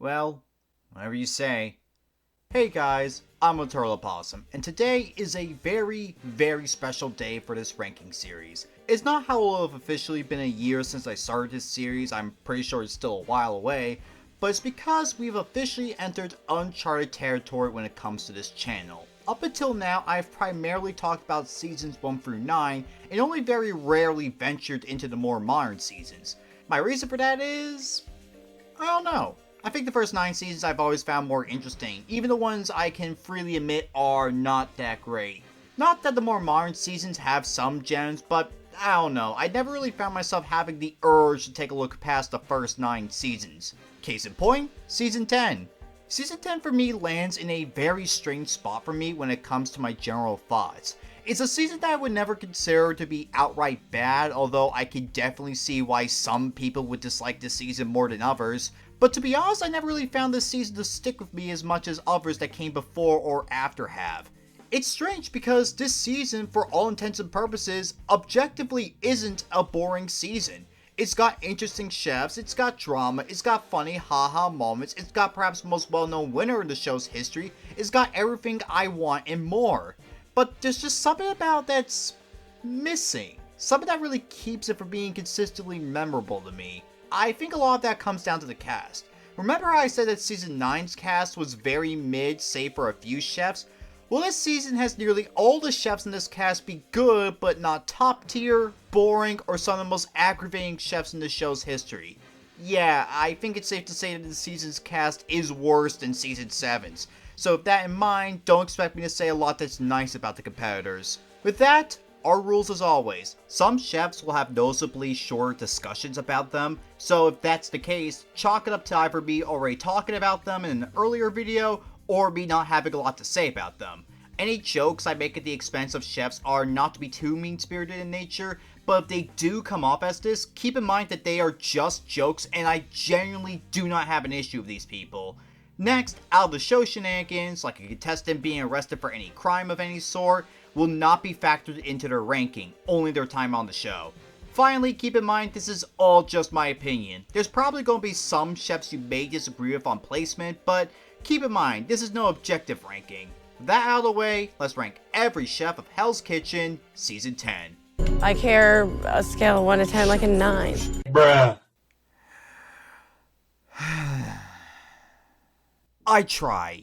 Well, whatever you say. Hey guys, I'm EternalOpossum, and today is a very, very special day for this ranking series. It's not how it will have officially been a year since I started this series, I'm pretty sure it's still a while away, but it's because we've officially entered uncharted territory when it comes to this channel. Up until now, I've primarily talked about seasons 1 through 9, and only very rarely ventured into the more modern seasons. My reason for that is... I don't know. I think the first 9 seasons I've always found more interesting, even the ones I can freely admit are not that great. Not that the more modern seasons have some gems, but I don't know, I never really found myself having the urge to take a look past the first 9 seasons. Case in point, Season 10. Season 10 for me lands in a very strange spot for me when it comes to my general thoughts. It's a season that I would never consider to be outright bad, although I can definitely see why some people would dislike this season more than others. But to be honest, I never really found this season to stick with me as much as others that came before or after have. It's strange because this season, for all intents and purposes, objectively isn't a boring season. It's got interesting chefs, it's got drama, it's got funny haha moments, it's got perhaps the most well-known winner in the show's history, it's got everything I want and more. But there's just something about that's missing. Something that really keeps it from being consistently memorable to me. I think a lot of that comes down to the cast. Remember how I said that Season 9's cast was very mid, save for a few chefs? Well, this season has nearly all the chefs in this cast be good, but not top tier, boring, or some of the most aggravating chefs in the show's history. Yeah, I think it's safe to say that this season's cast is worse than Season 7's. So with that in mind, don't expect me to say a lot that's nice about the competitors. With that, our rules as always. Some chefs will have noticeably shorter discussions about them, so if that's the case, chalk it up to either me already talking about them in an earlier video, or me not having a lot to say about them. Any jokes I make at the expense of chefs are not to be too mean-spirited in nature, but if they do come off as this, keep in mind that they are just jokes and I genuinely do not have an issue with these people. Next, out of the show shenanigans, like a contestant being arrested for any crime of any sort, will not be factored into their ranking, only their time on the show. Finally, keep in mind this is all just my opinion. There's probably going to be some chefs you may disagree with on placement, but keep in mind, this is no objective ranking. With that out of the way, let's rank every chef of Hell's Kitchen, Season 10. I care a scale of 1 to 10 like a 9. Bruh. I try,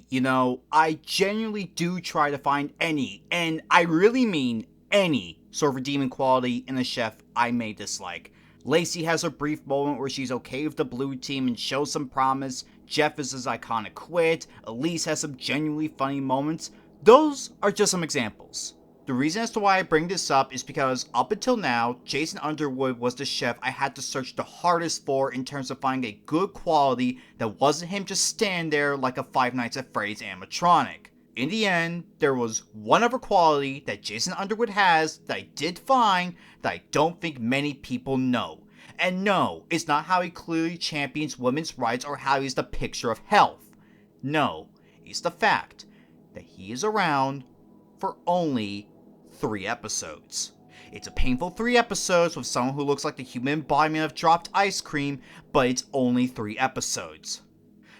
I genuinely do try to find any, and I really mean any, sort of redeeming quality in a chef I may dislike. Lacey has a brief moment where she's okay with the blue team and shows some promise, Jeff is his iconic quit, Elise has some genuinely funny moments. Those are just some examples. The reason as to why I bring this up is because up until now, Jason Underwood was the chef I had to search the hardest for in terms of finding a good quality that wasn't him just stand there like a Five Nights at Freddy's animatronic. In the end, there was one other quality that Jason Underwood has that I did find that I don't think many people know. And no, it's not how he clearly champions women's rights or how he's the picture of health. No, it's the fact that he is around for only 3 episodes. It's a painful 3 episodes with someone who looks like the human embodiment of dropped ice cream, but it's only 3 episodes.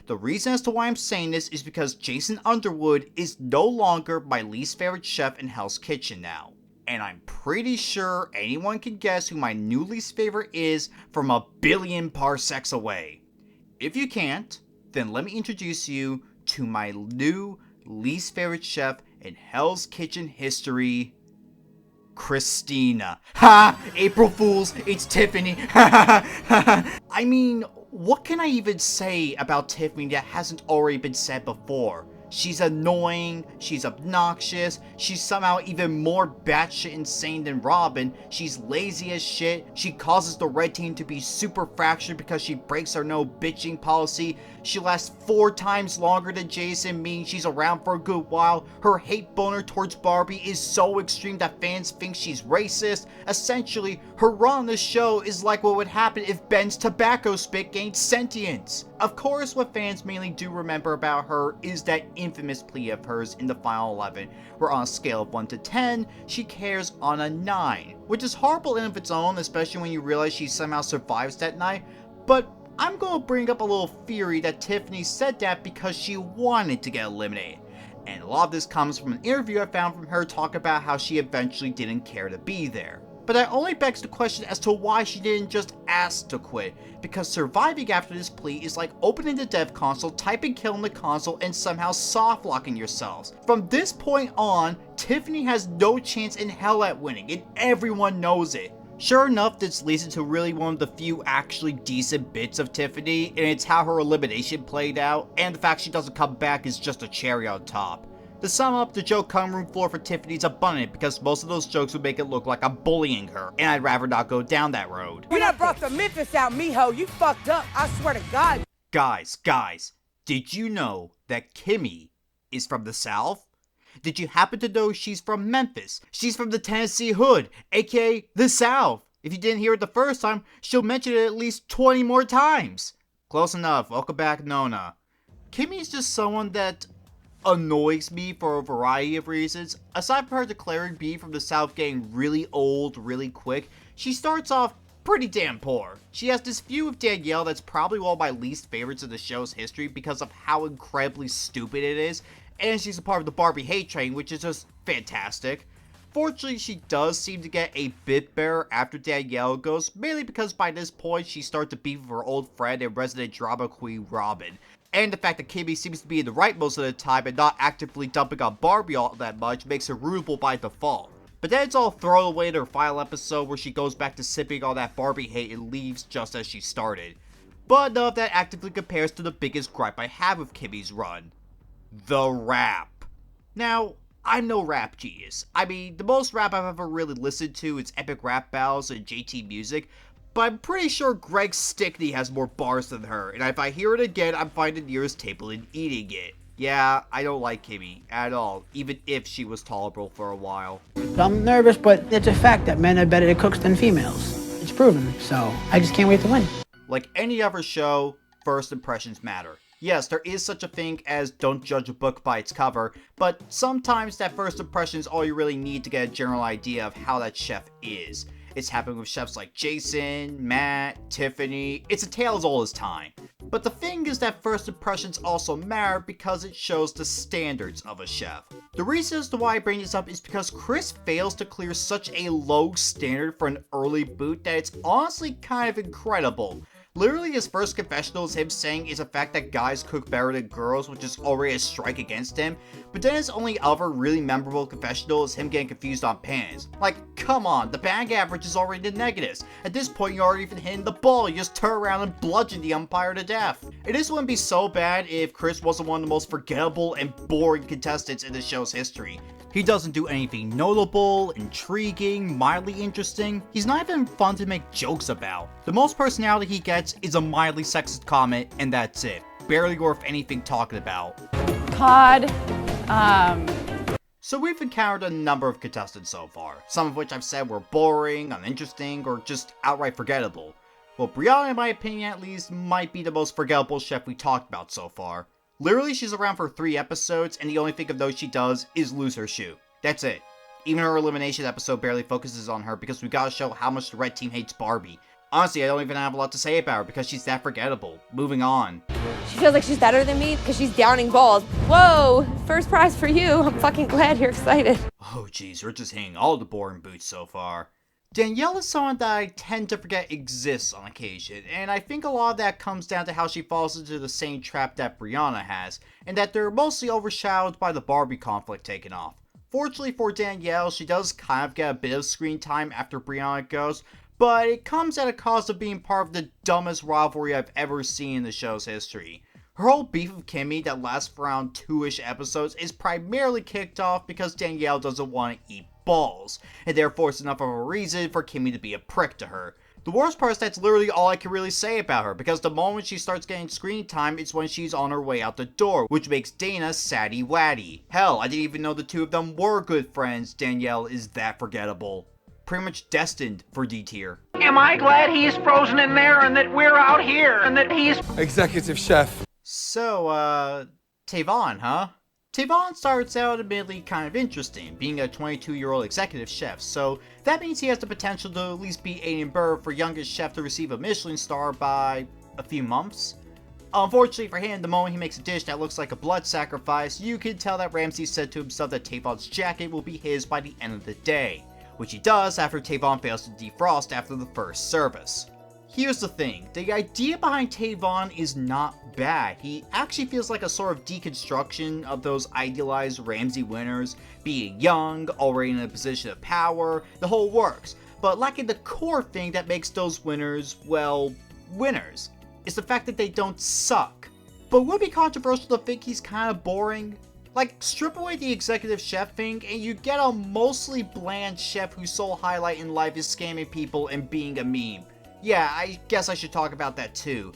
The reason as to why I'm saying this is because Jason Underwood is no longer my least favorite chef in Hell's Kitchen now. And I'm pretty sure anyone can guess who my new least favorite is from a billion parsecs away. If you can't, then let me introduce you to my new least favorite chef in Hell's Kitchen history, Christina. Ha! April Fools, it's Tiffany. I mean, what can I even say about Tiffany that hasn't already been said before? She's annoying, she's obnoxious, she's somehow even more batshit insane than Robin, she's lazy as shit, she causes the red team to be super fractured because she breaks our no bitching policy, she lasts 4 times longer than Jason, meaning she's around for a good while, her hate boner towards Barbie is so extreme that fans think she's racist, essentially, her run on the show is like what would happen if Ben's tobacco spit gained sentience. Of course, what fans mainly do remember about her is that infamous plea of hers in the final 11, where on a scale of 1 to 10, she cares on a 9, which is horrible in of its own, especially when you realize she somehow survives that night, but I'm gonna bring up a little theory that Tiffany said that because she wanted to get eliminated. And a lot of this comes from an interview I found from her talking about how she eventually didn't care to be there. But that only begs the question as to why she didn't just ask to quit, because surviving after this plea is like opening the dev console, typing kill in the console, and somehow soft locking yourselves. From this point on, Tiffany has no chance in hell at winning, and everyone knows it. Sure enough, this leads into really one of the few actually decent bits of Tiffany, and it's how her elimination played out, and the fact she doesn't come back is just a cherry on top. To sum up, the joke cutting room floor for Tiffany is abundant because most of those jokes would make it look like I'm bullying her, and I'd rather not go down that road. You done brought the Memphis out, mijo. You fucked up, I swear to God. Guys, did you know that Kimmy is from the South? Did you happen to know she's from Memphis? She's from the Tennessee Hood, aka the South. If you didn't hear it the first time, she'll mention it at least 20 more times. Close enough. Welcome back, Nona. Kimmy's just someone that annoys me for a variety of reasons. Aside from her declaring being from the South getting really old really quick, she starts off pretty damn poor. She has this view of Danielle that's probably one of my least favorites in the show's history because of how incredibly stupid it is, and she's a part of the Barbie hate train, which is just fantastic. Fortunately, she does seem to get a bit better after Danielle goes, mainly because by this point she starts to beef with her old friend and resident drama queen Robin. And the fact that Kimmy seems to be in the right most of the time and not actively dumping on Barbie all that much makes her rootable by default. But then it's all thrown away in her final episode where she goes back to sipping all that Barbie hate and leaves just as she started. But none of that actively compares to the biggest gripe I have with Kimmy's run. The rap. Now, I'm no rap genius. I mean, the most rap I've ever really listened to is Epic Rap Battles and JT Music, but I'm pretty sure Greg Stickney has more bars than her, and if I hear it again, I'm finding the nearest table and eating it. Yeah, I don't like Kimmy at all, even if she was tolerable for a while. I'm nervous, but it's a fact that men are better at cooks than females. It's proven, so I just can't wait to win. Like any other show, first impressions matter. Yes, there is such a thing as don't judge a book by its cover, but sometimes that first impression is all you really need to get a general idea of how that chef is. It's happened with chefs like Jason, Matt, Tiffany. It's a tale as old as time. But the thing is that first impressions also matter because it shows the standards of a chef. The reason as to why I bring this up is because Chris fails to clear such a low standard for an early boot that it's honestly kind of incredible. Literally, his first confessional is him saying it's a fact that guys cook better than girls, which is already a strike against him. But then his only other really memorable confessional is him getting confused on pans. Like, come on, the bang average is already in the negatives. At this point, you aren't even hitting the ball, you just turn around and bludgeon the umpire to death. And this wouldn't be so bad if Chris wasn't one of the most forgettable and boring contestants in the show's history. He doesn't do anything notable, intriguing, mildly interesting. He's not even fun to make jokes about. The most personality he gets is a mildly sexist comment, and that's it. Barely worth anything talking about. Todd, So we've encountered a number of contestants so far, some of which I've said were boring, uninteresting, or just outright forgettable. Well, Brianna, in my opinion at least, might be the most forgettable chef we talked about so far. Literally, she's around for 3 episodes, and the only thing of those she does is lose her shoe. That's it. Even her elimination episode barely focuses on her because we gotta show how much the red team hates Barbie. Honestly, I don't even have a lot to say about her because she's that forgettable. Moving on. she feels like she's better than me because she's downing balls. Whoa, first prize for you. I'm fucking glad you're excited. Oh jeez, we're just hitting all the boring boots so far. Danielle is someone that I tend to forget exists on occasion, and I think a lot of that comes down to how she falls into the same trap that Brianna has, and that they're mostly overshadowed by the Barbie conflict taking off. Fortunately for Danielle, she does kind of get a bit of screen time after Brianna goes, but it comes at a cost of being part of the dumbest rivalry I've ever seen in the show's history. Her whole beef with Kimmy that lasts for around 2-ish episodes is primarily kicked off because Danielle doesn't want to eat balls, and therefore it's enough of a reason for Kimmy to be a prick to her. The worst part is that's literally all I can really say about her, because the moment she starts getting screen time, it's when she's on her way out the door, which makes Dana saddy waddy. Hell, I didn't even know the two of them were good friends. Danielle is that forgettable. Pretty much destined for D tier. Am I glad he's frozen in there and that we're out here and that he's executive chef? So, Tavon, huh? Tavon starts out admittedly kind of interesting, being a 22-year-old executive chef, so that means he has the potential to at least be Aiden Burr for youngest chef to receive a Michelin star by a few months. Unfortunately for him, the moment he makes a dish that looks like a blood sacrifice, you can tell that Ramsay said to himself that Tavon's jacket will be his by the end of the day, which he does after Tavon fails to defrost after the first service. Here's the thing, the idea behind Tavon is not bad. He actually feels like a sort of deconstruction of those idealized Ramsay winners, being young, already in a position of power, the whole works, but lacking the core thing that makes those winners, well, winners. It's the fact that they don't suck. But would it be controversial to think he's kind of boring? Like, strip away the executive chef thing and you get a mostly bland chef whose sole highlight in life is scamming people and being a meme. Yeah, I guess I should talk about that too.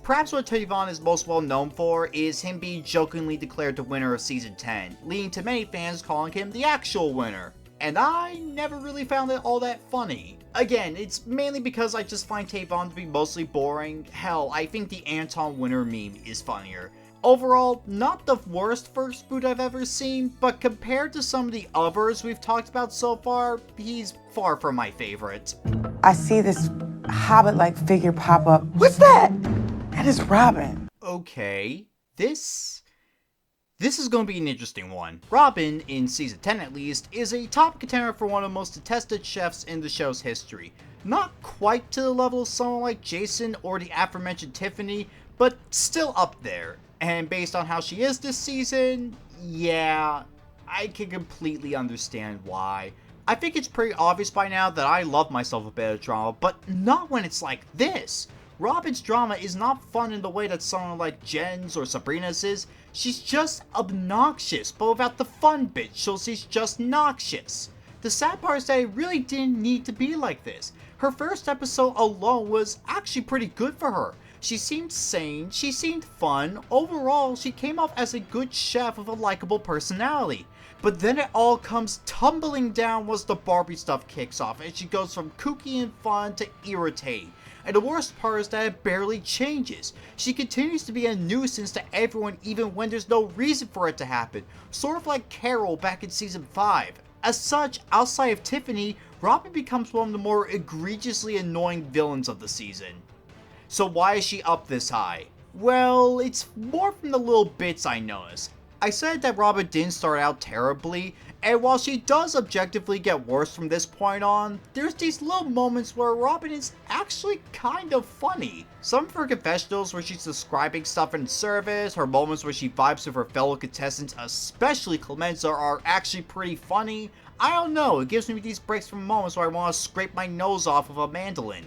Perhaps what Tavon is most well known for is him being jokingly declared the winner of Season 10, leading to many fans calling him the actual winner. And I never really found it all that funny. Again, it's mainly because I just find Tavon to be mostly boring. Hell, I think the Anton winner meme is funnier. Overall, not the worst first boot I've ever seen, but compared to some of the others we've talked about so far, he's far from my favorite. I see this hobbit-like figure pop up. What's that? That is Robin. Okay, this is going to be an interesting one. Robin, in Season 10 at least, is a top contender for one of the most detested chefs in the show's history. Not quite to the level of someone like Jason or the aforementioned Tiffany, but still up there. And based on how she is this season, yeah, I can completely understand why. I think it's pretty obvious by now that I love myself a bit of drama, but not when it's like this. Robin's drama is not fun in the way that someone like Jen's or Sabrina's is. She's just obnoxious, but without the fun bit, so she's just noxious. The sad part is that it really didn't need to be like this. Her first episode alone was actually pretty good for her. She seemed sane, she seemed fun, overall she came off as a good chef with a likable personality. But then it all comes tumbling down once the Barbie stuff kicks off and she goes from kooky and fun to irritating. And the worst part is that it barely changes. She continues to be a nuisance to everyone even when there's no reason for it to happen, sort of like Carol back in Season 5. As such, outside of Tiffany, Robin becomes one of the more egregiously annoying villains of the season. So why is she up this high? Well, it's more from the little bits I noticed. I said that Robin didn't start out terribly, and while she does objectively get worse from this point on, there's these little moments where Robin is actually kind of funny. Some of her confessionals where she's describing stuff in service, her moments where she vibes with her fellow contestants, especially Clemenza, are actually pretty funny. I don't know, it gives me these breaks from moments where I want to scrape my nose off of a mandolin.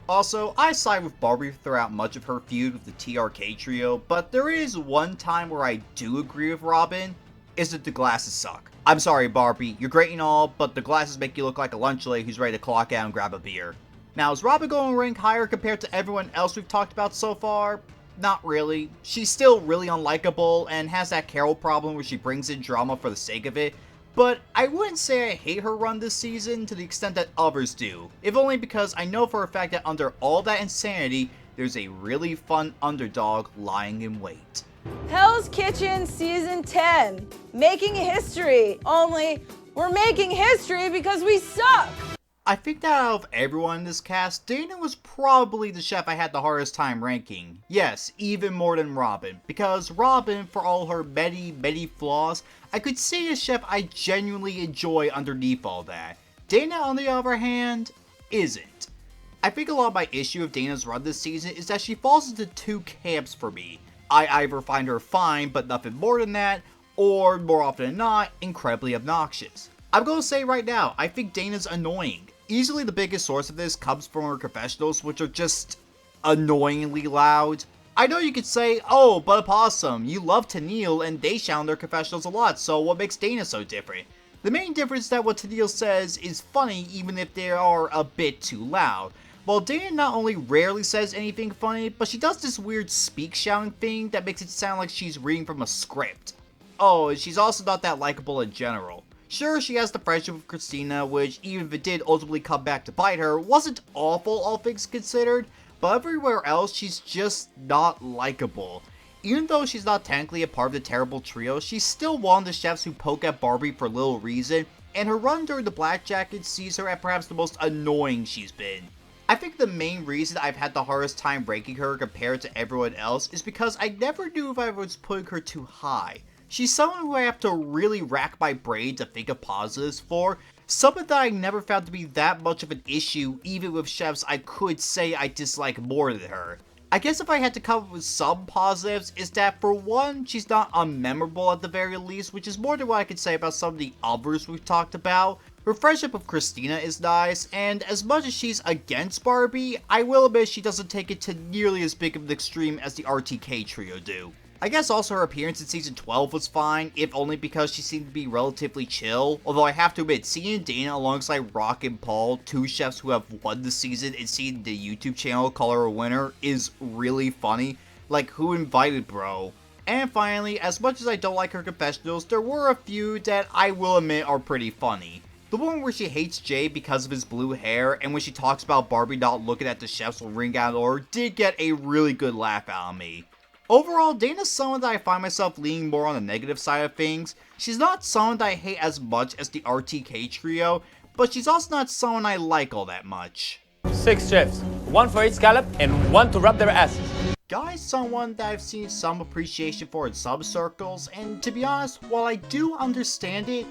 Also, I side with Barbie throughout much of her feud with the TRK trio, but there is one time where I do agree with Robin, is that the glasses suck. I'm sorry Barbie, you're great and all, but the glasses make you look like a lunch lady who's ready to clock out and grab a beer. Now, is Robin going to rank higher compared to everyone else we've talked about so far? Not really. She's still really unlikable and has that Carol problem where she brings in drama for the sake of it, but I wouldn't say I hate her run this season to the extent that others do, if only because I know for a fact that under all that insanity, there's a really fun underdog lying in wait. Hell's Kitchen Season 10. Making history. Only, we're making history because we suck. I think that out of everyone in this cast, Dana was probably the chef I had the hardest time ranking. Yes, even more than Robin, because Robin, for all her many flaws, I could see a chef I genuinely enjoy underneath all that. Dana, on the other hand, isn't. I think a lot of my issue with Dana's run this season is that she falls into two camps for me. I either find her fine, but nothing more than that, or, more often than not, incredibly obnoxious. I'm gonna say right now, I think Dana's annoying. Easily the biggest source of this comes from her confessionals, which are just annoyingly loud. I know you could say, oh, but Opossum, you love Tennille and they shout in their confessionals a lot, so what makes Dana so different? The main difference is that what Tennille says is funny even if they are a bit too loud. While Dana not only rarely says anything funny, but she does this weird speak shouting thing that makes it sound like she's reading from a script. Oh, and she's also not that likable in general. Sure, she has the friendship with Christina, which, even if it did ultimately come back to bite her, wasn't awful all things considered, but everywhere else she's just not likable. Even though she's not technically a part of the terrible trio, she's still one of the chefs who poke at Barbie for little reason, and her run during the Black Jacket sees her at perhaps the most annoying she's been. I think the main reason I've had the hardest time ranking her compared to everyone else is because I never knew if I was putting her too high. She's someone who I have to really rack my brain to think of positives for, something that I never found to be that much of an issue even with chefs I could say I dislike more than her. I guess if I had to come up with some positives, is that for one, she's not unmemorable at the very least, which is more than what I could say about some of the others we've talked about. Her friendship with Christina is nice, and as much as she's against Barbie, I will admit she doesn't take it to nearly as big of an extreme as the RTK trio do. I guess also her appearance in season 12 was fine, if only because she seemed to be relatively chill, although I have to admit, seeing Dana alongside Rock and Paul, two chefs who have won the season, and seeing the YouTube channel call her a winner is really funny. Like, who invited bro? And finally, as much as I don't like her confessionals, there were a few that I will admit are pretty funny. The one where she hates Jay because of his blue hair, and when she talks about Barbie not looking at the chefs when ring out order, did get a really good laugh out of me. Overall, Dana's someone that I find myself leaning more on the negative side of things. She's not someone that I hate as much as the RTK trio, but she's also not someone I like all that much. 6 chefs, 1 for each scallop and 1 to rub their asses. Guy's someone that I've seen some appreciation for in some circles, and to be honest, while I do understand it,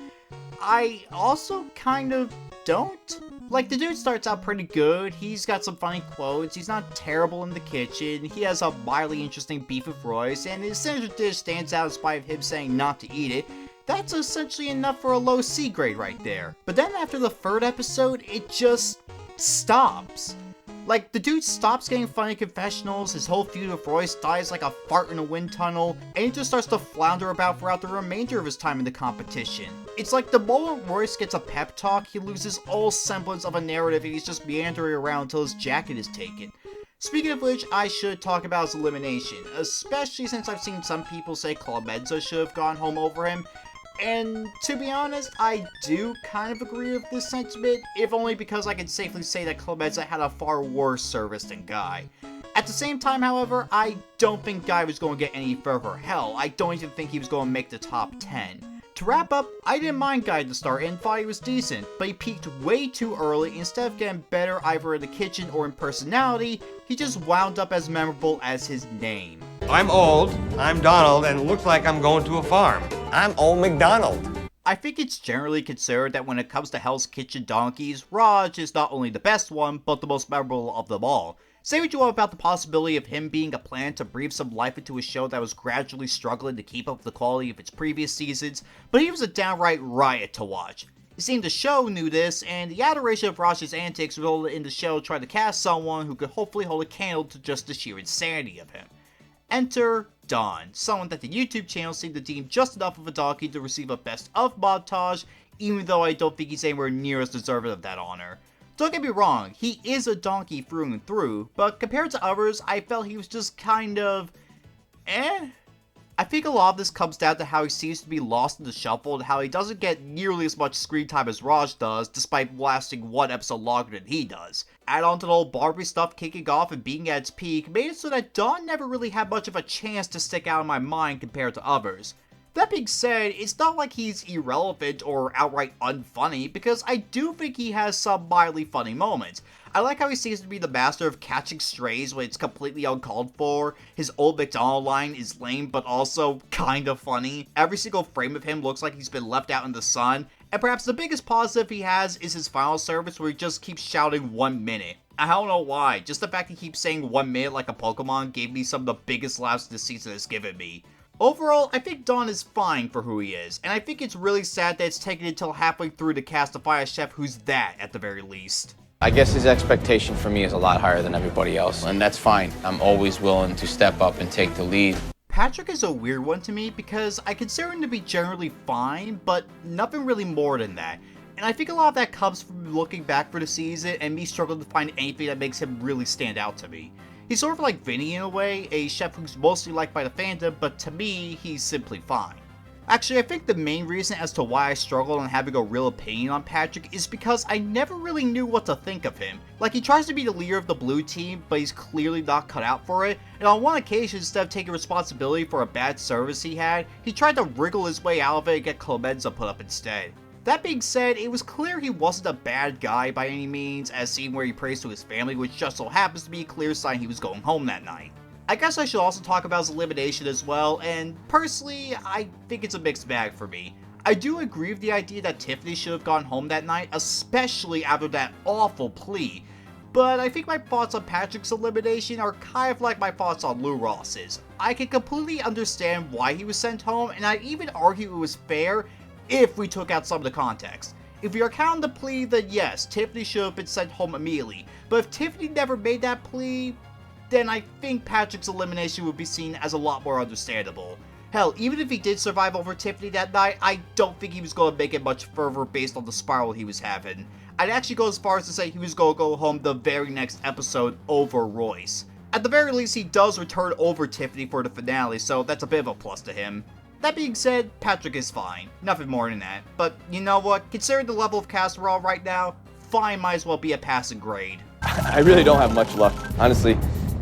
I also kind of don't. Like, the dude starts out pretty good, he's got some funny quotes, he's not terrible in the kitchen, he has a mildly interesting beef with Royce, and his signature dish stands out in spite of him saying not to eat it. That's essentially enough for a low C grade right there. But then after the 3rd episode, it just stops. Like, the dude stops getting funny confessionals, his whole feud with Royce dies like a fart in a wind tunnel, and he just starts to flounder about throughout the remainder of his time in the competition. It's like the moment Royce gets a pep talk, he loses all semblance of a narrative and he's just meandering around until his jacket is taken. Speaking of which, I should talk about his elimination, especially since I've seen some people say Clemenza should have gone home over him. And to be honest, I do kind of agree with this sentiment, if only because I can safely say that Clemenza had a far worse service than Guy. At the same time, however, I don't think Guy was going to get any further. Hell, I don't even think he was going to make the top 10. To wrap up, I didn't mind Guy at the start and thought he was decent, but he peaked way too early. Instead of getting better either in the kitchen or in personality, he just wound up as memorable as his name. I'm old, I'm Donald, and it looks like I'm going to a farm. I'm Old McDonald. I think it's generally considered that when it comes to Hell's Kitchen donkeys, Raj is not only the best one, but the most memorable of them all. Say what you want about the possibility of him being a plan to breathe some life into a show that was gradually struggling to keep up with the quality of its previous seasons, but he was a downright riot to watch. It seemed the show knew this, and the adoration of Raj's antics resulted in the show trying to cast someone who could hopefully hold a candle to just the sheer insanity of him. Enter Don, someone that the YouTube channel seemed to deem just enough of a donkey to receive a best of montage, even though I don't think he's anywhere near as deserving of that honor. Don't get me wrong, he is a donkey through and through, but compared to others, I felt he was just kind of I think a lot of this comes down to how he seems to be lost in the shuffle and how he doesn't get nearly as much screen time as Raj does, despite lasting one episode longer than he does. Add on to the whole Barbie stuff kicking off and being at its peak, made it so that Don never really had much of a chance to stick out in my mind compared to others. That being said, it's not like he's irrelevant or outright unfunny, because I do think he has some mildly funny moments. I like how he seems to be the master of catching strays when it's completely uncalled for. His Old McDonald line is lame but also kinda funny. Every single frame of him looks like he's been left out in the sun. And perhaps the biggest positive he has is his final service where he just keeps shouting 1 minute. I don't know why, just the fact he keeps saying 1 minute like a Pokemon gave me some of the biggest laughs this season has given me. Overall, I think Don is fine for who he is, and I think it's really sad that it's taken until halfway through to cast a find a chef who's that at the very least. I guess his expectation for me is a lot higher than everybody else, and that's fine. I'm always willing to step up and take the lead. Patrick is a weird one to me because I consider him to be generally fine, but nothing really more than that. And I think a lot of that comes from looking back for the season and me struggling to find anything that makes him really stand out to me. He's sort of like Vinny in a way, a chef who's mostly liked by the fandom, but to me, he's simply fine. Actually, I think the main reason as to why I struggle on having a real opinion on Patrick is because I never really knew what to think of him. Like, he tries to be the leader of the blue team, but he's clearly not cut out for it, and on one occasion, instead of taking responsibility for a bad service he had, he tried to wriggle his way out of it and get Clemenza put up instead. That being said, it was clear he wasn't a bad guy by any means, as seen where he prays to his family, which just so happens to be a clear sign he was going home that night. I guess I should also talk about his elimination as well, and personally, I think it's a mixed bag for me. I do agree with the idea that Tiffany should have gone home that night, especially after that awful plea, but I think my thoughts on Patrick's elimination are kind of like my thoughts on Lou Ross's. I can completely understand why he was sent home, and I'd even argue it was fair if we took out some of the context. If you're counting the plea, then yes, Tiffany should have been sent home immediately, but if Tiffany never made that plea, then I think Patrick's elimination would be seen as a lot more understandable. Hell, even if he did survive over Tiffany that night, I don't think he was going to make it much further based on the spiral he was having. I'd actually go as far as to say he was going to go home the very next episode over Royce. At the very least, he does return over Tiffany for the finale, so that's a bit of a plus to him. That being said, Patrick is fine. Nothing more than that. But you know what? Considering the level of cast we're on right now, fine might as well be a passing grade. I really don't have much luck. Honestly,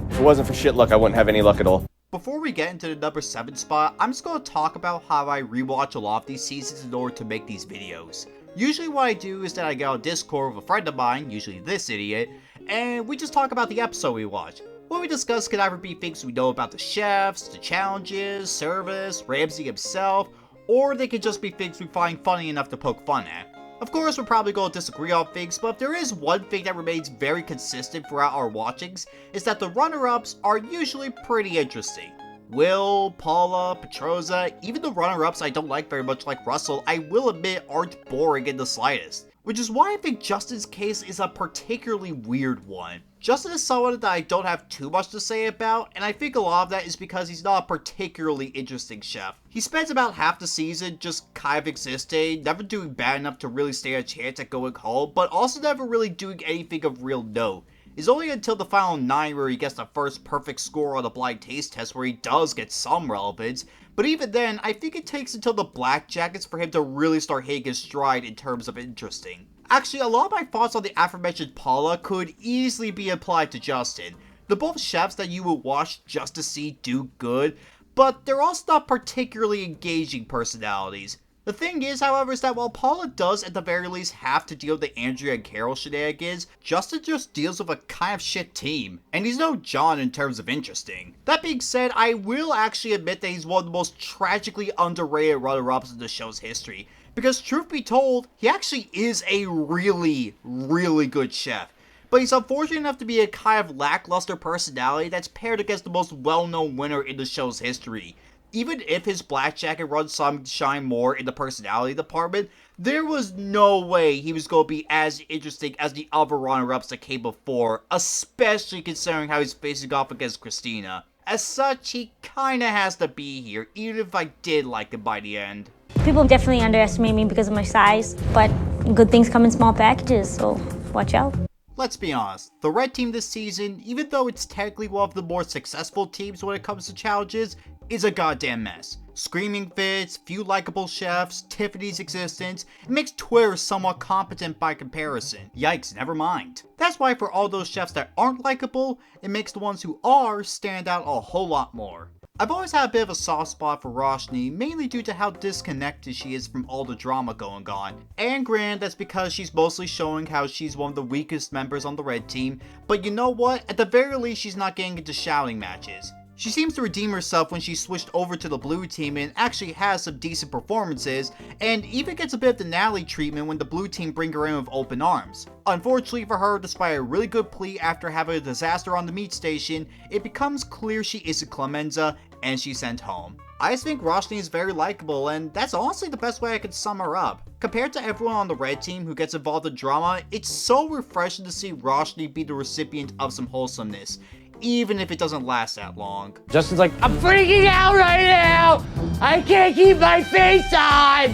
if it wasn't for shit luck, I wouldn't have any luck at all. Before we get into the number 7 spot, I'm just going to talk about how I rewatch a lot of these seasons in order to make these videos. Usually what I do is that I get on Discord with a friend of mine, usually this idiot, and we just talk about the episode we watch. What we discuss could either be things we know about the chefs, the challenges, service, Ramsay himself, or they could just be things we find funny enough to poke fun at. Of course, we're probably going to disagree on things, but if there is one thing that remains very consistent throughout our watchings, is that the runner-ups are usually pretty interesting. Will, Paula, Petroza, even the runner-ups I don't like very much like Russell, I will admit aren't boring in the slightest. Which is why I think Justin's case is a particularly weird one. Justin is someone that I don't have too much to say about, and I think a lot of that is because he's not a particularly interesting chef. He spends about half the season just kind of existing, never doing bad enough to really stand a chance at going home, but also never really doing anything of real note. It's only until the final 9 where he gets the first perfect score on the blind taste test where he does get some relevance, but even then, I think it takes until the Black Jackets for him to really start hitting his stride in terms of interesting. Actually, a lot of my thoughts on the aforementioned Paula could easily be applied to Justin. They're both chefs that you would watch just to see do good, but they're also not particularly engaging personalities. The thing is, however, is that while Paula does at the very least have to deal with the Andrea and Carol shenanigans, Justin just deals with a kind of shit team, and he's no John in terms of interesting. That being said, I will actually admit that he's one of the most tragically underrated runner-ups in the show's history, because truth be told, he actually is a really, really good chef. But he's unfortunate enough to be a kind of lackluster personality that's paired against the most well-known winner in the show's history. Even if his Black Jacket run some shine more in the personality department, there was no way he was going to be as interesting as the other runner-ups that came before, especially considering how he's facing off against Christina. As such, he kinda has to be here, even if I did like him by the end. People definitely underestimate me because of my size, but good things come in small packages, so watch out. Let's be honest, the red team this season, even though it's technically one of the more successful teams when it comes to challenges, is a goddamn mess. Screaming fits, few likable chefs, Tiffany's existence, it makes Twitter somewhat competent by comparison. Yikes, never mind. That's why for all those chefs that aren't likable, it makes the ones who are stand out a whole lot more. I've always had a bit of a soft spot for Roshni, mainly due to how disconnected she is from all the drama going on. And granted, that's because she's mostly showing how she's one of the weakest members on the red team, but you know what? At the very least, she's not getting into shouting matches. She seems to redeem herself when she switched over to the blue team and actually has some decent performances, and even gets a bit of the Natalie treatment when the blue team bring her in with open arms. Unfortunately for her, despite a really good plea after having a disaster on the meat station, it becomes clear she isn't Clemenza, and she's sent home. I just think Roshni is very likable, and that's honestly the best way I could sum her up. Compared to everyone on the red team who gets involved in drama, it's so refreshing to see Roshni be the recipient of some wholesomeness, even if it doesn't last that long. Justin's like, I'm freaking out right now! I can't keep my face on!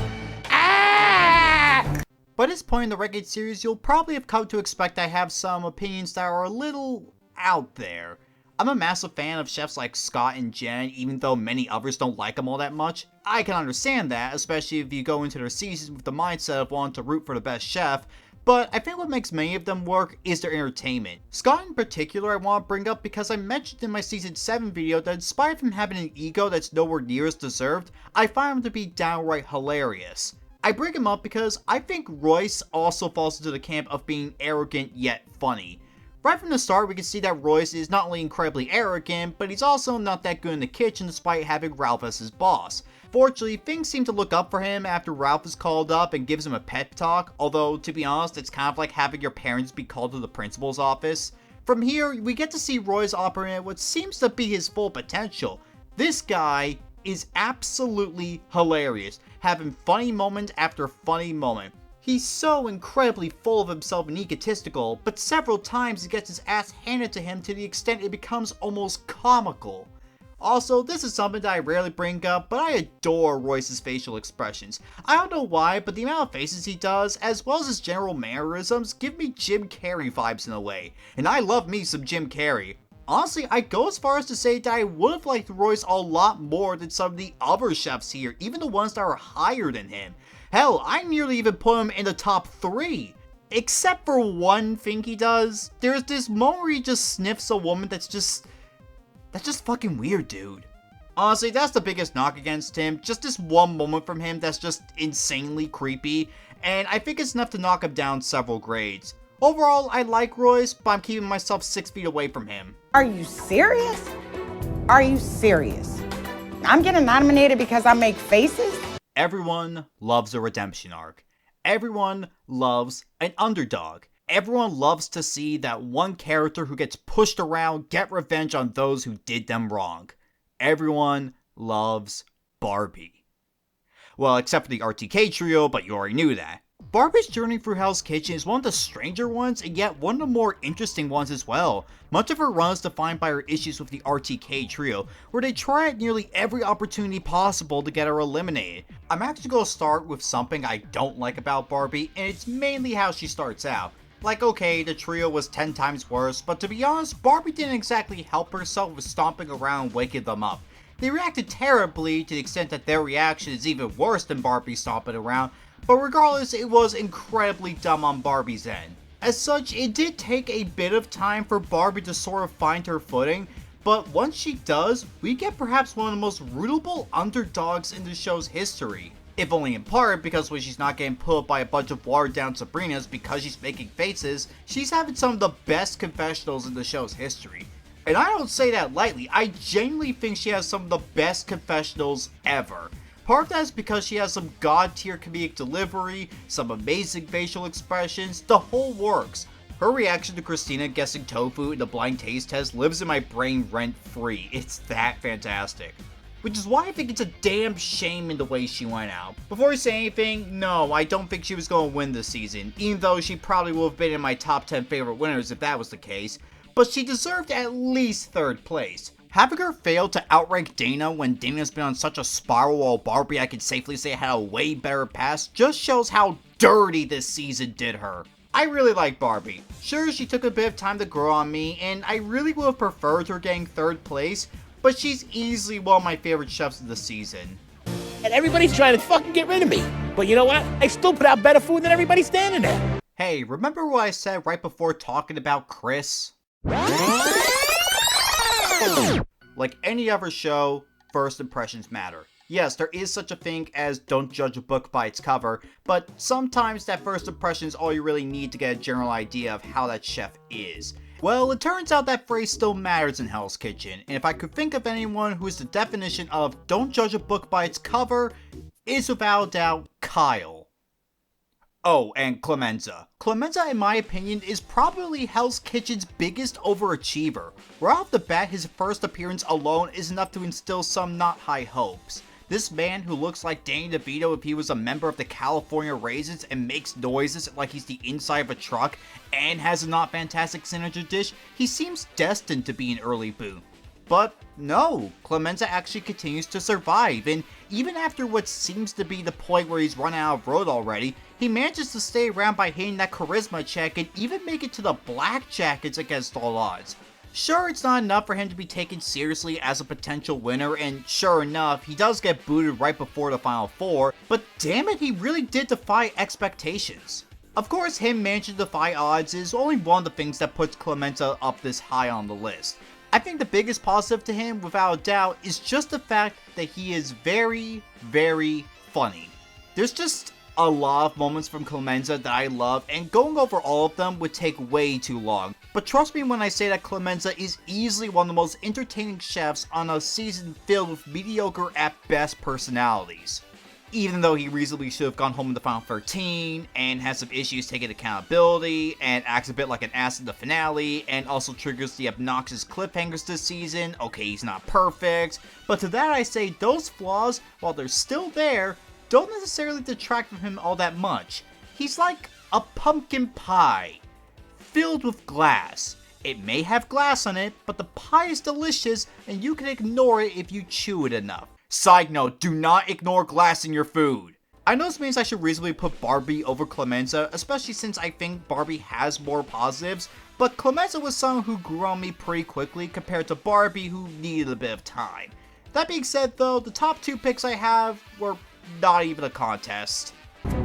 Ah! By this point in the Renegade series, you'll probably have come to expect I have some opinions that are a little out there. I'm a massive fan of chefs like Scott and Jen, even though many others don't like them all that much. I can understand that, especially if you go into their seasons with the mindset of wanting to root for the best chef, but I think what makes many of them work is their entertainment. Scott in particular I want to bring up because I mentioned in my season 7 video that despite him having an ego that's nowhere near as deserved, I find him to be downright hilarious. I bring him up because I think Royce also falls into the camp of being arrogant yet funny. Right from the start, we can see that Royce is not only incredibly arrogant, but he's also not that good in the kitchen despite having Ralph as his boss. Fortunately, things seem to look up for him after Ralph is called up and gives him a pep talk, although to be honest, it's kind of like having your parents be called to the principal's office. From here, we get to see Royce operate at what seems to be his full potential. This guy is absolutely hilarious, having funny moment after funny moment. He's so incredibly full of himself and egotistical, but several times he gets his ass handed to him to the extent it becomes almost comical. Also, this is something that I rarely bring up, but I adore Royce's facial expressions. I don't know why, but the amount of faces he does, as well as his general mannerisms, give me Jim Carrey vibes in a way. And I love me some Jim Carrey. Honestly, I go as far as to say that I would have liked Royce a lot more than some of the other chefs here, even the ones that are higher than him. Hell, I nearly even put him in the top 3. Except for one thing he does. There's this moment where he just sniffs a woman that's just fucking weird, dude. Honestly, that's the biggest knock against him. Just this one moment from him that's just insanely creepy. And I think it's enough to knock him down several grades. Overall, I like Royce, but I'm keeping myself 6 feet away from him. Are you serious? Are you serious? I'm getting nominated because I make faces? Everyone loves a redemption arc. Everyone loves an underdog. Everyone loves to see that one character who gets pushed around get revenge on those who did them wrong. Everyone loves Barbie. Well, except for the RTK trio, but you already knew that. Barbie's journey through Hell's Kitchen is one of the stranger ones, and yet one of the more interesting ones as well. Much of her run is defined by her issues with the RTK trio, where they try at nearly every opportunity possible to get her eliminated. I'm actually going to start with something I don't like about Barbie, and it's mainly how she starts out. Like, okay, the trio was 10 times worse, but to be honest, Barbie didn't exactly help herself with stomping around and waking them up. They reacted terribly to the extent that their reaction is even worse than Barbie stomping around, but regardless, it was incredibly dumb on Barbie's end. As such, it did take a bit of time for Barbie to sort of find her footing, but once she does, we get perhaps one of the most rootable underdogs in the show's history. If only in part because when she's not getting put up by a bunch of watered down Sabrinas because she's making faces, she's having some of the best confessionals in the show's history. And I don't say that lightly, I genuinely think she has some of the best confessionals ever. Part of that is because she has some god tier comedic delivery, some amazing facial expressions, the whole works. Her reaction to Christina guessing tofu in the blind taste test lives in my brain rent free. It's that fantastic. Which is why I think it's a damn shame in the way she went out. Before you say anything, no, I don't think she was going to win this season, even though she probably would have been in my top 10 favorite winners if that was the case. But she deserved at least 3rd place. Having her fail to outrank Dana when Dana's been on such a spiral while Barbie I can safely say had a way better past just shows how dirty this season did her. I really like Barbie. Sure, she took a bit of time to grow on me, and I really would have preferred her getting 3rd place, but she's easily one of my favorite chefs of the season. And everybody's trying to fucking get rid of me. But you know what? I still put out better food than everybody standing there. Hey, remember what I said right before talking about Chris? Like any other show, first impressions matter. Yes, there is such a thing as don't judge a book by its cover, but sometimes that first impression is all you really need to get a general idea of how that chef is. Well, it turns out that phrase still matters in Hell's Kitchen, and if I could think of anyone who is the definition of don't judge a book by its cover, is without a doubt Kyle. Oh, and Clemenza. Clemenza, in my opinion, is probably Hell's Kitchen's biggest overachiever. Right off the bat, his first appearance alone is enough to instill some not high hopes. This man who looks like Danny DeVito if he was a member of the California Raisins and makes noises like he's the inside of a truck and has a not fantastic signature dish, he seems destined to be an early boom. But no, Clemenza actually continues to survive, and even after what seems to be the point where he's run out of road already, he manages to stay around by hitting that charisma check and even make it to the Black Jackets against all odds. Sure, it's not enough for him to be taken seriously as a potential winner, and sure enough, he does get booted right before the Final Four, but damn it, he really did defy expectations. Of course, him managing to defy odds is only one of the things that puts Clemenza up this high on the list. I think the biggest positive to him, without a doubt, is just the fact that he is very, very funny. There's just a lot of moments from Clemenza that I love, and going over all of them would take way too long. But trust me when I say that Clemenza is easily one of the most entertaining chefs on a season filled with mediocre at best personalities. Even though he reasonably should have gone home in the final 13, and has some issues taking accountability, and acts a bit like an ass in the finale, and also triggers the obnoxious cliffhangers this season. Okay, he's not perfect, but to that I say those flaws, while they're still there, don't necessarily detract from him all that much. He's like a pumpkin pie, filled with glass. It may have glass on it, but the pie is delicious, and you can ignore it if you chew it enough. Side note, do not ignore glass in your food. I know this means I should reasonably put Barbie over Clemenza, especially since I think Barbie has more positives, but Clemenza was someone who grew on me pretty quickly compared to Barbie, who needed a bit of time. That being said though, the top 2 picks I have were not even a contest.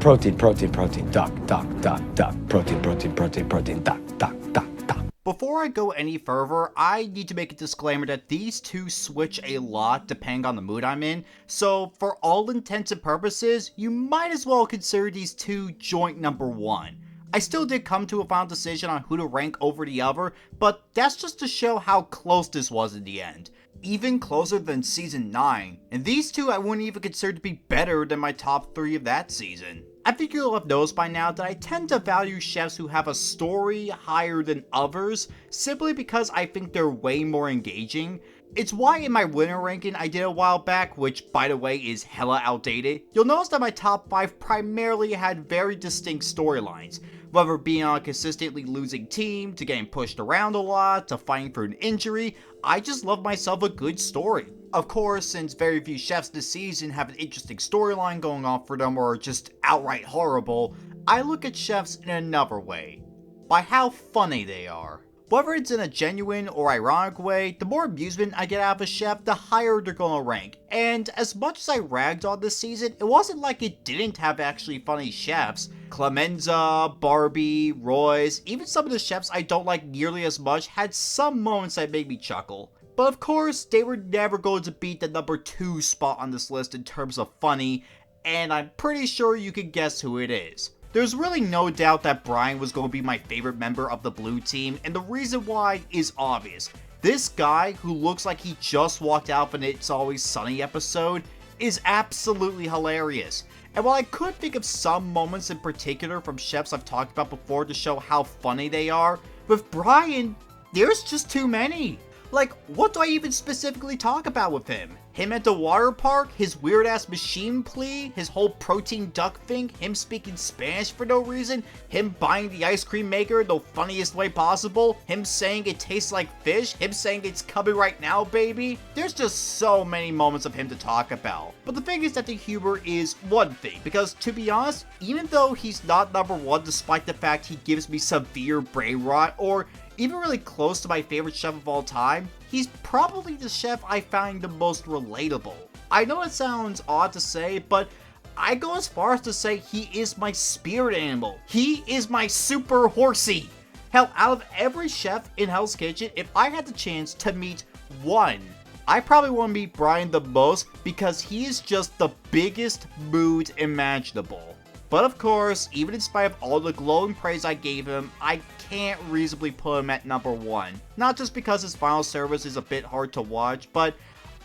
Protein, protein, protein, duck, duck, duck, duck, protein, protein, protein, protein, duck, duck, duck, duck. Before I go any further, I need to make a disclaimer that these two switch a lot depending on the mood I'm in, so for all intents and purposes, you might as well consider these two joint number 1. I still did come to a final decision on who to rank over the other, but that's just to show how close this was in the end. Even closer than season 9, and these two I wouldn't even consider to be better than my top 3 of that season. I think you'll have noticed by now that I tend to value chefs who have a story higher than others, simply because I think they're way more engaging. It's why in my winner ranking I did a while back, which by the way is hella outdated, you'll notice that my top 5 primarily had very distinct storylines. Whether being on a consistently losing team, to getting pushed around a lot, to fighting for an injury, I just love myself a good story. Of course, since very few chefs this season have an interesting storyline going on for them or are just outright horrible, I look at chefs in another way. By how funny they are. Whether it's in a genuine or ironic way, the more amusement I get out of a chef, the higher they're gonna rank. And as much as I ragged on this season, it wasn't like it didn't have actually funny chefs. Clemenza, Barbie, Royce, even some of the chefs I don't like nearly as much had some moments that made me chuckle. But of course, they were never going to beat the number 2 spot on this list in terms of funny, and I'm pretty sure you can guess who it is. There's really no doubt that Brian was going to be my favorite member of the blue team, and the reason why is obvious. This guy, who looks like he just walked out of an It's Always Sunny episode, is absolutely hilarious. And while I could think of some moments in particular from chefs I've talked about before to show how funny they are, with Brian, there's just too many. Like, what do I even specifically talk about with him? Him at the water park, his weird ass machine plea, his whole protein duck thing, him speaking Spanish for no reason, him buying the ice cream maker the funniest way possible, him saying it tastes like fish, him saying it's coming right now, baby. There's just so many moments of him to talk about. But the thing is that the humor is one thing, because to be honest, even though he's not number 1 despite the fact he gives me severe brain rot, or even really close to my favorite chef of all time, he's probably the chef I find the most relatable. I know it sounds odd to say, but I go as far as to say he is my spirit animal. He is my super horsey. Hell, out of every chef in Hell's Kitchen, if I had the chance to meet one, I probably want to meet Brian the most because he is just the biggest mood imaginable. But of course, even in spite of all the glowing praise I gave him, I can't reasonably put him at number 1. Not just because his final service is a bit hard to watch, but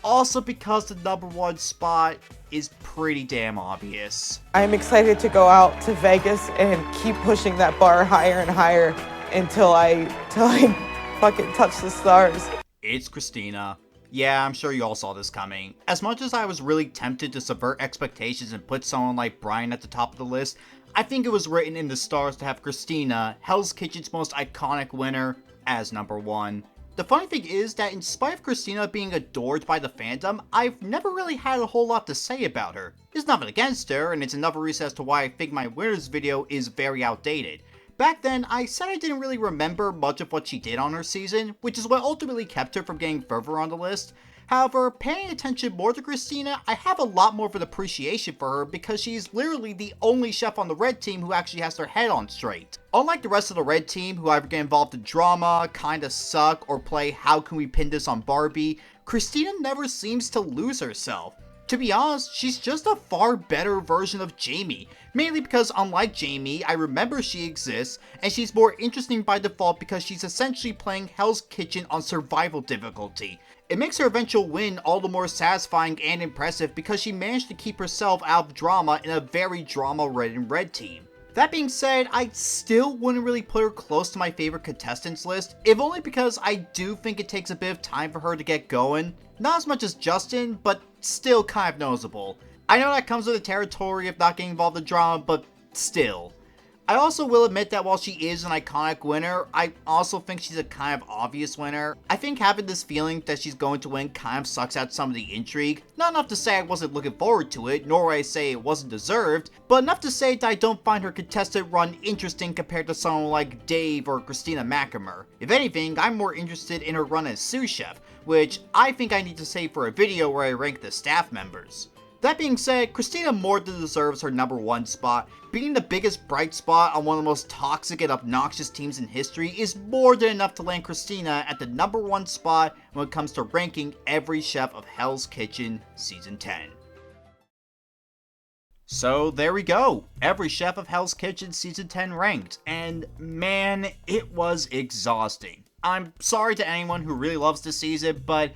also because the number 1 spot is pretty damn obvious. I'm excited to go out to Vegas and keep pushing that bar higher and higher until I fucking touch the stars. It's Christina. Yeah, I'm sure you all saw this coming. As much as I was really tempted to subvert expectations and put someone like Brian at the top of the list, I think it was written in the stars to have Christina, Hell's Kitchen's most iconic winner, as number 1. The funny thing is that in spite of Christina being adored by the fandom, I've never really had a whole lot to say about her. There's nothing against her, and it's another reason as to why I think my winners video is very outdated. Back then, I said I didn't really remember much of what she did on her season, which is what ultimately kept her from getting further on the list. However, paying attention more to Christina, I have a lot more of an appreciation for her because she's literally the only chef on the red team who actually has their head on straight. Unlike the rest of the red team who either get involved in drama, kinda suck, or play how can we pin this on Barbie, Christina never seems to lose herself. To To be honest, she's just a far better version of Jamie, mainly because unlike Jamie, I remember she exists, and she's more interesting by default because she's essentially playing Hell's Kitchen on survival difficulty. It makes her eventual win all the more satisfying and impressive because she managed to keep herself out of drama in a very drama-ridden red team. That being said, I still wouldn't really put her close to my favorite contestants list, if only because I do think it takes a bit of time for her to get going. Not as much as Justin, but still kind of noticeable. I know that comes with the territory of not getting involved in drama, but still. I also will admit that while she is an iconic winner, I also think she's a kind of obvious winner. I think having this feeling that she's going to win kind of sucks out some of the intrigue. Not enough to say I wasn't looking forward to it, nor would I say it wasn't deserved, but enough to say that I don't find her contestant run interesting compared to someone like Dave or Christina McAmer. If anything, I'm more interested in her run as sous chef, which I think I need to save for a video where I rank the staff members. That being said, Christina more than deserves her #1 spot. Being the biggest bright spot on one of the most toxic and obnoxious teams in history is more than enough to land Christina at the #1 spot when it comes to ranking every chef of Hell's Kitchen Season 10. So there we go, every chef of Hell's Kitchen Season 10 ranked, and man, it was exhausting. I'm sorry to anyone who really loves this season, but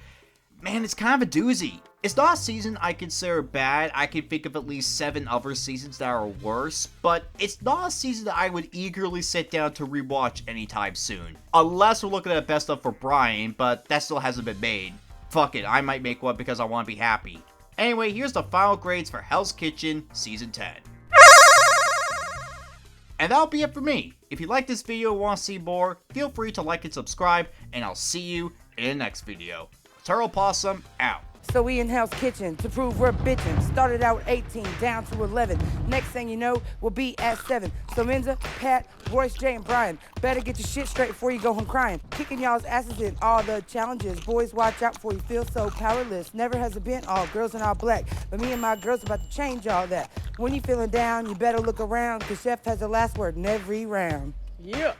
man, it's kind of a doozy. It's not a season I consider bad. I can think of at least 7 other seasons that are worse, but it's not a season that I would eagerly sit down to rewatch anytime soon. Unless we're looking at best stuff for Brian, but that still hasn't been made. Fuck it, I might make one because I want to be happy. Anyway, here's the final grades for Hell's Kitchen Season 10. And that'll be it for me. If you like this video and want to see more, feel free to like and subscribe, and I'll see you in the next video. EternalOpossum out. So we in Hell's Kitchen to prove we're bitchin'. Started out 18, down to 11. Next thing you know, we'll be at 7. So Menza, Pat, Royce, Jay, and Brian, better get your shit straight before you go home crying. Kicking y'all's asses in all the challenges. Boys, watch out before you feel so powerless. Never has it been all girls and all black. But me and my girls about to change all that. When you feeling down, you better look around, cause Chef has the last word in every round. Yeah.